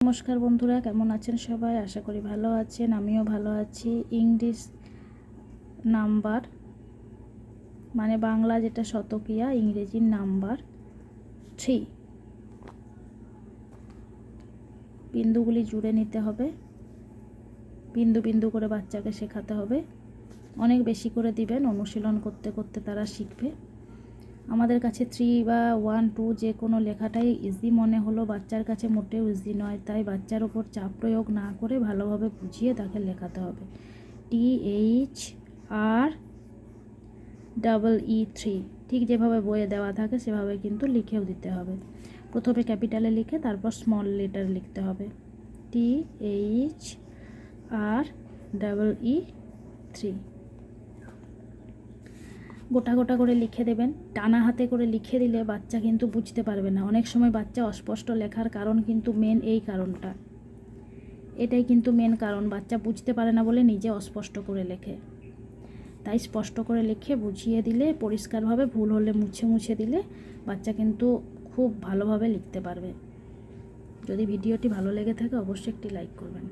নমস্কার বন্ধুরা, কেমন আছেন সবাই? আশা করি ভালো আছেন, আমিও ভালো আছি। ইংলিশ নাম্বার মানে বাংলা যেটা শতকিয়া, ইংরেজির নাম্বার 3। বিন্দুগুলি জুড়ে নিতে হবে, বিন্দু বিন্দু করে বাচ্চাকে শেখাতে হবে। অনেক বেশি করে দিবেন, অনুশীলন করতে করতে তারা শিখবে। আমাদের কাছে 3 বা 1 2 যে কোনো লেখাটাই ইজি মনে হলো, বাচ্চার কাছে মোটেও ইজি নয়। তাই বাচ্চার ওপর চাপ প্রয়োগ না করে ভালোভাবে বুঝিয়ে তাকে লেখাতে হবে। THREE3 ঠিক যেভাবে বইয়ে দেওয়া থাকে সেভাবে কিন্তু লিখেও দিতে হবে। প্রথমে ক্যাপিটালে লিখে তারপর স্মল লেটার লিখতে হবে। THREE3 গোটা গোটা করে লিখে দেবেন। টানা হাতে করে লিখে দিলে বাচ্চা কিন্তু বুঝতে পারবে না। অনেক সময় বাচ্চা অস্পষ্ট লেখার কারণ কিন্তু মেন এই কারণটা, এটাই কিন্তু মেন কারণ। বাচ্চা বুঝতে পারে না বলে নিজে অস্পষ্ট করে লেখে। তাই স্পষ্ট করে লিখে বুঝিয়ে দিলে, পরিষ্কারভাবে, ভুল হলে মুছে মুছে দিলে বাচ্চা কিন্তু খুব ভালোভাবে লিখতে পারবে। যদি ভিডিওটি ভালো লেগে থাকে অবশ্যই একটি লাইক করবেন।